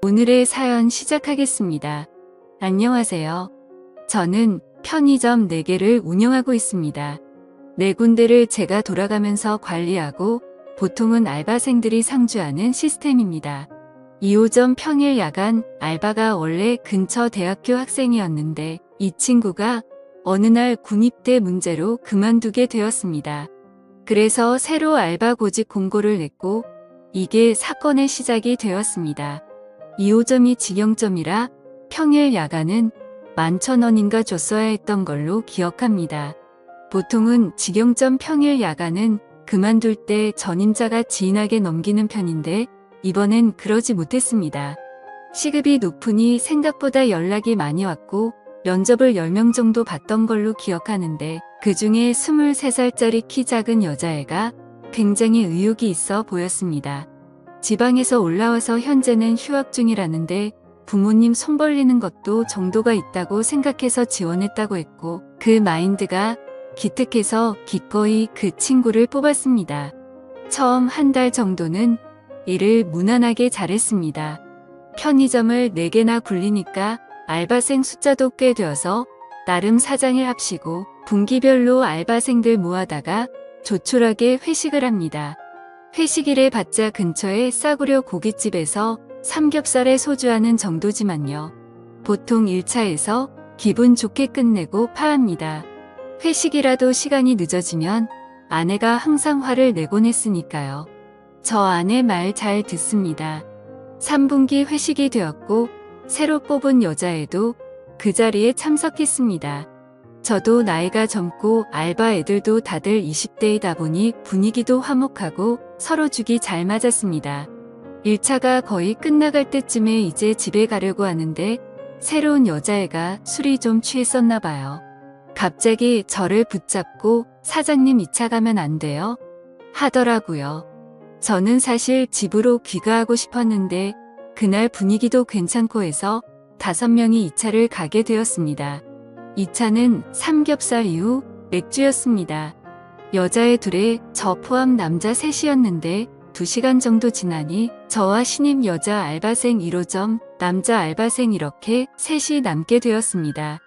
오늘의 사연 시작하겠습니다. 안녕하세요. 저는 편의점 4개를 운영하고 있습니다. 4군데를 제가 돌아가면서 관리하고 보통은 알바생들이 상주하는 시스템입니다. 2호점 평일 야간 알바가 원래 근처 대학교 학생이었는데 이 친구가 어느 날 군입대 문제로 그만두게 되었습니다. 그래서 새로 알바 고직 공고를 냈고 이게 사건의 시작이 되었습니다. 2호점이 직영점이라 평일 야간은 11,000원인가 줬어야 했던 걸로 기억합니다. 보통은 직영점 평일 야간은 그만둘 때 전임자가 지인에게 넘기는 편인데 이번엔 그러지 못했습니다. 시급이 높으니 생각보다 연락이 많이 왔고 면접을 10명 정도 봤던 걸로 기억하는데 그중에 23살짜리 키 작은 여자애가 굉장히 의욕이 있어 보였습니다. 지방에서 올라와서 현재는 휴학 중이라는데 부모님 손 벌리는 것도 정도가 있다고 생각해서 지원했다고 했고 그 마인드가 기특해서 기꺼이 그 친구를 뽑았습니다. 처음 한 달 정도는 일을 무난하게 잘했습니다. 편의점을 4개나 굴리니까 알바생 숫자도 꽤 되어서 나름 사장을 합시고 분기별로 알바생들 모아다가 조촐하게 회식을 합니다. 회식일에 받자 근처에 싸구려 고깃집에서 삼겹살에 소주하는 정도지만요. 보통 1차에서 기분 좋게 끝내고 파합니다. 회식이라도 시간이 늦어지면 아내가 항상 화를 내곤 했으니까요. 저 아내 말 잘 듣습니다. 3분기 회식이 되었고 새로 뽑은 여자애도 그 자리에 참석했습니다. 저도 나이가 젊고 알바 애들도 다들 20대이다 보니 분위기도 화목하고 서로 죽이 잘 맞았습니다. 1차가 거의 끝나갈 때쯤에 이제 집에 가려고 하는데 새로운 여자애가 술이 좀 취했었나 봐요. 갑자기 저를 붙잡고 사장님 2차 가면 안 돼요? 하더라고요. 저는 사실 집으로 귀가하고 싶었는데 그날 분위기도 괜찮고 해서 5명이 2차를 가게 되었습니다. 2차는 삼겹살 이후 맥주였습니다. 여자애 2에 저 포함 남자 3이었는데 2시간 정도 지나니 저와 신입 여자 알바생 1호점, 남자 알바생 이렇게 3이 남게 되었습니다.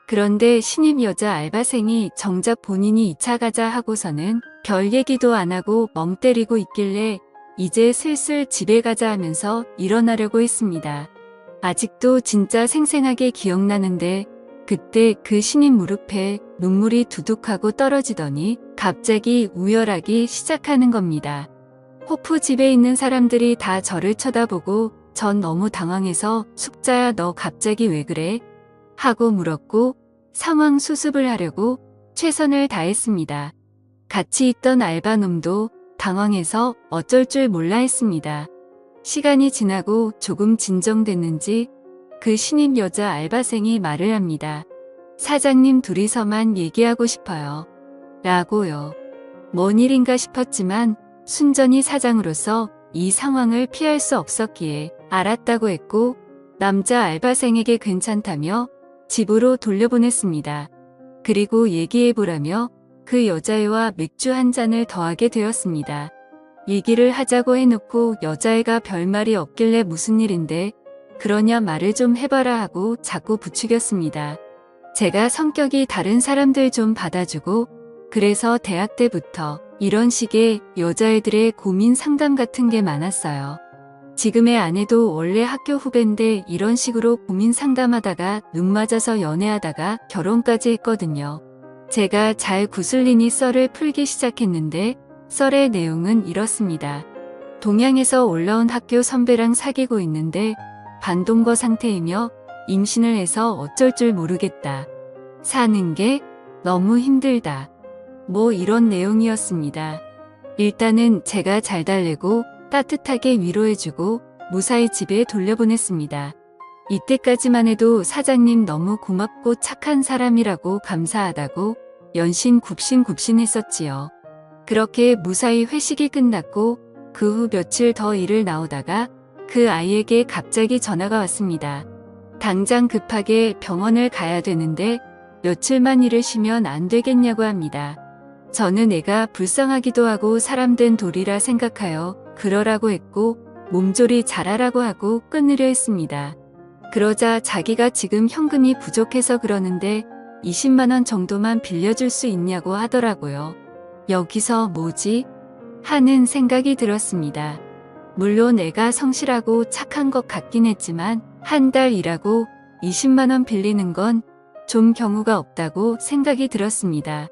그런데 신입 여자 알바생이 정작 본인이 2차 가자 하고서는 별 얘기도 안 하고 멍 때리고 있길래 이제 슬슬 집에 가자 하면서 일어나려고 했습니다. 아직도 진짜 생생하게 기억나는데 그때 그 신입 무릎에 눈물이 두둑하고 떨어지더니 갑자기 우열하기 시작하는 겁니다. 호프 집에 있는 사람들이 다 저를 쳐다보고 전 너무 당황해서 숙자야 너 갑자기 왜 그래? 하고 물었고 상황 수습을 하려고 최선을 다했습니다. 같이 있던 알바놈도 당황해서 어쩔 줄 몰라 했습니다. 시간이 지나고 조금 진정됐는지 그 신입 여자 알바생이 말을 합니다. 사장님 둘이서만 얘기하고 싶어요. 라고요. 뭔 일인가 싶었지만 순전히 사장으로서 이 상황을 피할 수 없었기에 알았다고 했고 남자 알바생에게 괜찮다며 집으로 돌려보냈습니다. 그리고 얘기해보라며 그 여자애와 맥주 한 잔을 더하게 되었습니다. 얘기를 하자고 해놓고 여자애가 별말이 없길래 무슨 일인데 그러냐 말을 좀 해봐라 하고 자꾸 부추겼습니다. 제가 성격이 다른 사람들 좀 받아주고 그래서 대학 때부터 이런 식의 여자애들의 고민 상담 같은 게 많았어요. 지금의 아내도 원래 학교 후배인데 이런 식으로 고민 상담하다가 눈 맞아서 연애하다가 결혼까지 했거든요. 제가 잘 구슬리니 썰을 풀기 시작했는데 썰의 내용은 이렇습니다. 동양에서 올라온 학교 선배랑 사귀고 있는데 반동거 상태이며 임신을 해서 어쩔 줄 모르겠다. 사는 게 너무 힘들다. 뭐 이런 내용이었습니다. 일단은 제가 잘 달래고 따뜻하게 위로해주고 무사히 집에 돌려보냈습니다. 이때까지만 해도 사장님 너무 고맙고 착한 사람이라고 감사하다고 연신 굽신굽신했었지요. 그렇게 무사히 회식이 끝났고 그 후 며칠 더 일을 나오다가 그 아이에게 갑자기 전화가 왔습니다. 당장 급하게 병원을 가야 되는데 며칠만 일을 쉬면 안 되겠냐고 합니다. 저는 애가 불쌍하기도 하고 사람 된 돌이라 생각하여 그러라고 했고 몸조리 잘하라고 하고 끊으려 했습니다. 그러자 자기가 지금 현금이 부족해서 그러는데 20만 원 정도만 빌려줄 수 있냐고 하더라고요. 여기서 뭐지? 하는 생각이 들었습니다. 물론 애가 성실하고 착한 것 같긴 했지만 한 달 일하고 20만 원 빌리는 건 좀 경우가 없다고 생각이 들었습니다.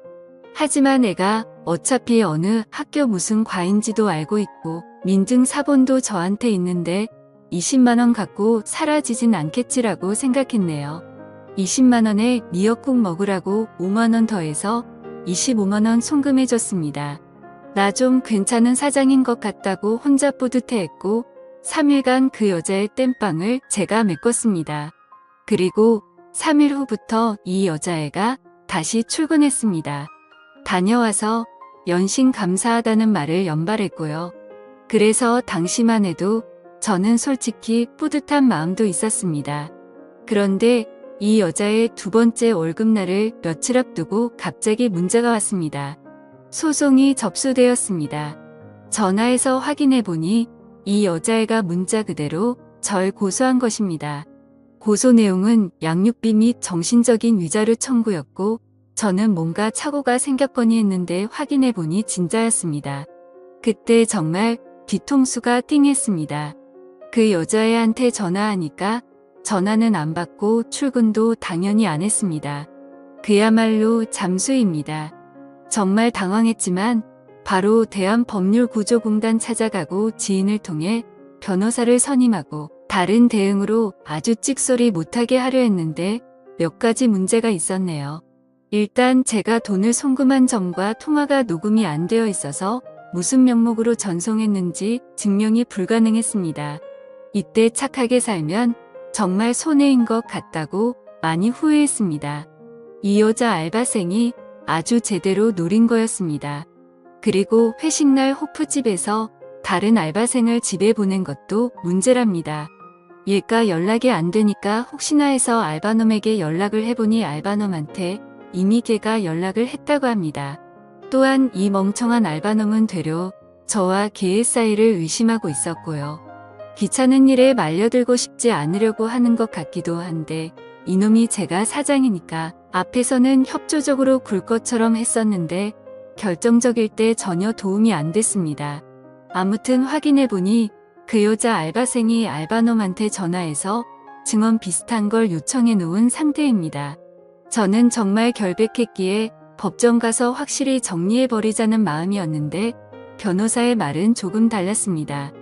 하지만 애가 어차피 어느 학교 무슨 과인지도 알고 있고 민증 사본도 저한테 있는데 20만 원 갖고 사라지진 않겠지라고 생각했네요. 20만 원에 미역국 먹으라고 5만 원 더해서 25만 원 송금해줬습니다. 나 좀 괜찮은 사장인 것 같다고 혼자 뿌듯해했고 3일간 그 여자의 땜빵을 제가 메꿨습니다. 그리고 3일 후부터 이 여자애가 다시 출근했습니다. 다녀와서 연신 감사하다는 말을 연발했고요. 그래서 당시만 해도 저는 솔직히 뿌듯한 마음도 있었습니다. 그런데 이 여자의 두 번째 월급날을 며칠 앞두고 갑자기 문제가 왔습니다. 소송이 접수되었습니다. 전화해서 확인해 보니 이 여자애가 문자 그대로 절 고소한 것입니다. 고소 내용은 양육비 및 정신적인 위자료 청구였고 저는 뭔가 착오가 생겼거니 했는데 확인해 보니 진짜였습니다. 그때 정말 뒤통수가 띵했습니다. 그 여자애한테 전화하니까 전화는 안 받고 출근도 당연히 안 했습니다. 그야말로 잠수입니다. 정말 당황했지만 바로 대한법률구조공단 찾아가고 지인을 통해 변호사를 선임하고 다른 대응으로 아주 찍소리 못하게 하려 했는데 몇 가지 문제가 있었네요. 일단 제가 돈을 송금한 점과 통화가 녹음이 안 되어 있어서 무슨 명목으로 전송했는지 증명이 불가능했습니다. 이때 착하게 살면 정말 손해인 것 같다고 많이 후회했습니다. 이 여자 알바생이 아주 제대로 노린 거였습니다. 그리고 회식날 호프집에서 다른 알바생을 집에 보낸 것도 문제랍니다. 얘가 연락이 안 되니까 혹시나 해서 알바놈에게 연락을 해보니 알바놈한테 이미 걔가 연락을 했다고 합니다. 또한 이 멍청한 알바놈은 되려 저와 걔의 사이를 의심하고 있었고요. 귀찮은 일에 말려들고 싶지 않으려고 하는 것 같기도 한데 이놈이 제가 사장이니까 앞에서는 협조적으로 굴 것처럼 했었는데 결정적일 때 전혀 도움이 안 됐습니다. 아무튼 확인해보니 그 여자 알바생이 알바놈한테 전화해서 증언 비슷한 걸 요청해 놓은 상태입니다. 저는 정말 결백했기에 법정 가서 확실히 정리해버리자는 마음이었는데 변호사의 말은 조금 달랐습니다.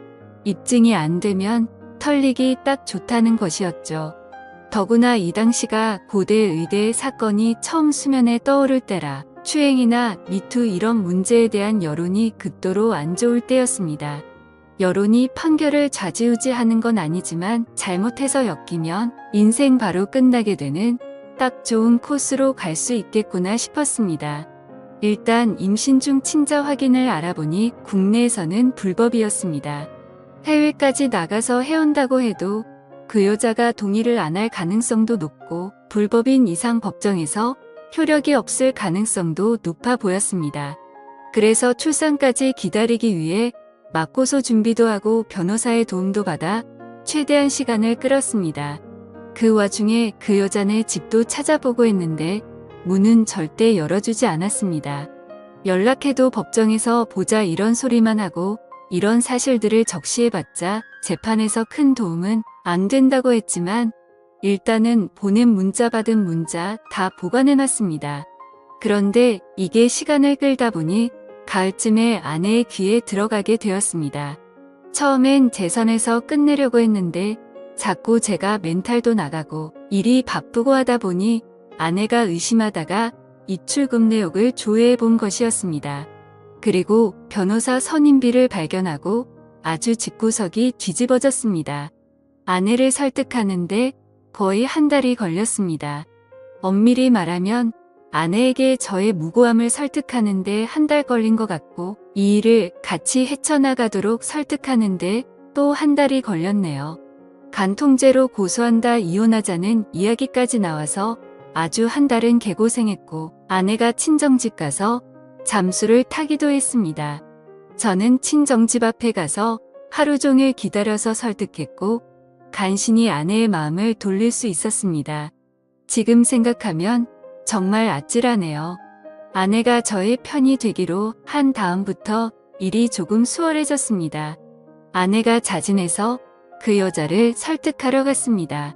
입증이 안 되면 털리기 딱 좋다는 것이었죠. 더구나 이 당시가 고대 의대 사건이 처음 수면에 떠오를 때라 추행이나 미투 이런 문제에 대한 여론이 극도로 안 좋을 때였습니다. 여론이 판결을 좌지우지하는 건 아니지만 잘못해서 엮이면 인생 바로 끝나게 되는 딱 좋은 코스로 갈 수 있겠구나 싶었습니다. 일단 임신 중 친자 확인을 알아보니 국내에서는 불법이었습니다. 해외까지 나가서 해온다고 해도 그 여자가 동의를 안 할 가능성도 높고 불법인 이상 법정에서 효력이 없을 가능성도 높아 보였습니다. 그래서 출산까지 기다리기 위해 맞고소 준비도 하고 변호사의 도움도 받아 최대한 시간을 끌었습니다. 그 와중에 그 여자네 집도 찾아보고 했는데 문은 절대 열어주지 않았습니다. 연락해도 법정에서 보자 이런 소리만 하고 이런 사실들을 적시해봤자 재판에서 큰 도움은 안 된다고 했지만 일단은 보낸 문자 받은 문자 다 보관해놨습니다. 그런데 이게 시간을 끌다 보니 가을쯤에 아내의 귀에 들어가게 되었습니다. 처음엔 제 선에서 끝내려고 했는데 자꾸 제가 멘탈도 나가고 일이 바쁘고 하다 보니 아내가 의심하다가 입출금 내역을 조회해 본 것이었습니다. 그리고 변호사 선임비를 발견하고 아주 집구석이 뒤집어졌습니다. 아내를 설득하는데 거의 한 달이 걸렸습니다. 엄밀히 말하면 아내에게 저의 무고함을 설득하는데 한 달 걸린 것 같고 이 일을 같이 헤쳐나가도록 설득하는데 또 한 달이 걸렸네요. 간통죄로 고소한다 이혼하자는 이야기까지 나와서 아주 한 달은 개고생했고 아내가 친정집 가서 잠수를 타기도 했습니다. 저는 친정집 앞에 가서 하루 종일 기다려서 설득했고 간신히 아내의 마음을 돌릴 수 있었습니다. 지금 생각하면 정말 아찔하네요. 아내가 저의 편이 되기로 한 다음부터 일이 조금 수월해졌습니다. 아내가 자진해서 그 여자를 설득하러 갔습니다.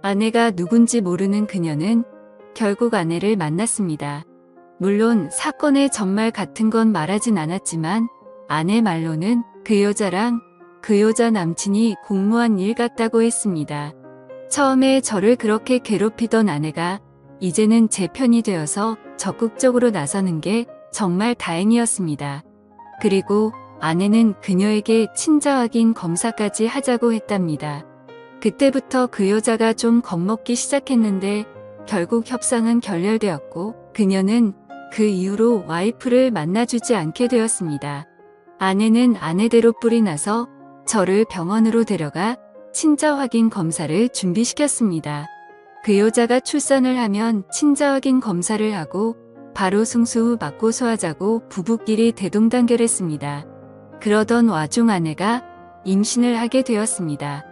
아내가 누군지 모르는 그녀는 결국 아내를 만났습니다. 물론 사건의 전말 같은 건 말하진 않았지만 아내 말로는 그 여자랑 그 여자 남친이 공모한 일 같다고 했습니다. 처음에 저를 그렇게 괴롭히던 아내가 이제는 제 편이 되어서 적극적으로 나서는 게 정말 다행이었습니다. 그리고 아내는 그녀에게 친자 확인 검사까지 하자고 했답니다. 그때부터 그 여자가 좀 겁먹기 시작했는데 결국 협상은 결렬되었고 그녀는 그 이후로 와이프를 만나주지 않게 되었습니다. 아내는 아내대로 뿔이 나서 저를 병원으로 데려가 친자 확인 검사를 준비시켰습니다. 그 여자가 출산을 하면 친자 확인 검사를 하고 바로 승수 후 맞고소하자고 부부끼리 대동단결했습니다. 그러던 와중 아내가 임신을 하게 되었습니다.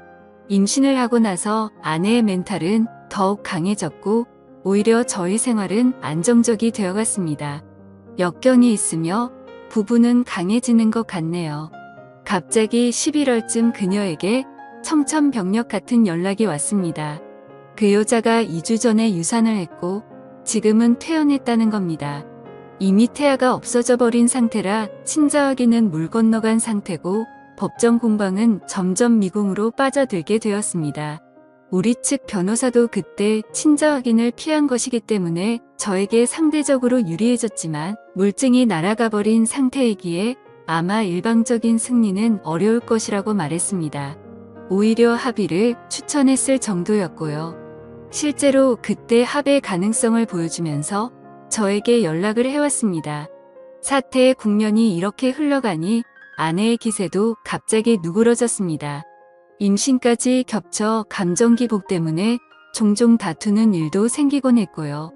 임신을 하고 나서 아내의 멘탈은 더욱 강해졌고 오히려 저희 생활은 안정적이 되어갔습니다. 역경이 있으며 부부는 강해지는 것 같네요. 갑자기 11월쯤 그녀에게 청천벽력 같은 연락이 왔습니다. 그 여자가 2주 전에 유산을 했고 지금은 퇴원했다는 겁니다. 이미 태아가 없어져 버린 상태라 친자 확인은 물 건너간 상태고 법정 공방은 점점 미궁으로 빠져들게 되었습니다. 우리 측 변호사도 그때 친자 확인을 피한 것이기 때문에 저에게 상대적으로 유리해졌지만 물증이 날아가 버린 상태이기에 아마 일방적인 승리는 어려울 것이라고 말했습니다. 오히려 합의를 추천했을 정도였고요. 실제로 그때 합의 가능성을 보여주면서 저에게 연락을 해왔습니다. 사태의 국면이 이렇게 흘러가니 아내의 기세도 갑자기 누그러졌습니다. 임신까지 겹쳐 감정 기복 때문에 종종 다투는 일도 생기곤 했고요.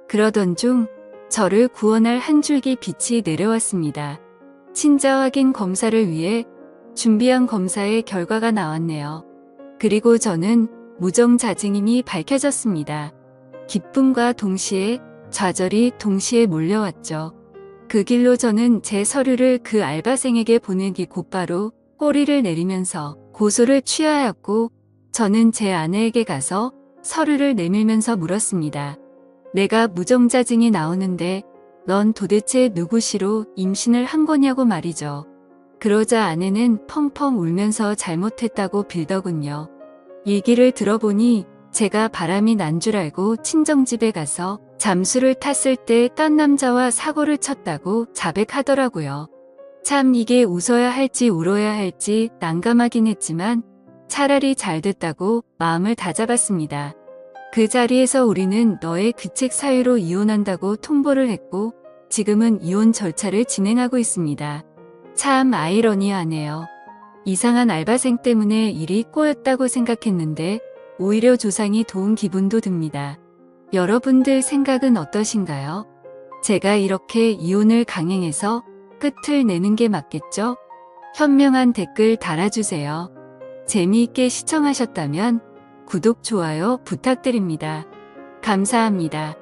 그러던 중 저를 구원할 한 줄기 빛이 내려왔습니다. 친자 확인 검사를 위해 준비한 검사의 결과가 나왔네요. 그리고 저는 무정자증임이 밝혀졌습니다. 기쁨과 동시에 좌절이 동시에 몰려왔죠. 그 길로 저는 제 서류를 그 알바생에게 보내기 곧바로 꼬리를 내리면서 고소를 취하였고 저는 제 아내에게 가서 서류를 내밀면서 물었습니다. 내가 무정자증이 나오는데 넌 도대체 누구시로 임신을 한 거냐고 말이죠. 그러자 아내는 펑펑 울면서 잘못했다고 빌더군요. 얘기를 들어보니 제가 바람이 난 줄 알고 친정집에 가서 잠수를 탔을 때 딴 남자와 사고를 쳤다고 자백하더라고요. 참 이게 웃어야 할지 울어야 할지 난감하긴 했지만 차라리 잘 됐다고 마음을 다잡았습니다. 그 자리에서 우리는 너의 귀책 사유로 이혼한다고 통보를 했고 지금은 이혼 절차를 진행하고 있습니다. 참 아이러니하네요. 이상한 알바생 때문에 일이 꼬였다고 생각했는데 오히려 조상이 도운 기분도 듭니다. 여러분들 생각은 어떠신가요? 제가 이렇게 이혼을 강행해서 끝을 내는 게 맞겠죠? 현명한 댓글 달아주세요. 재미있게 시청하셨다면 구독, 좋아요 부탁드립니다. 감사합니다.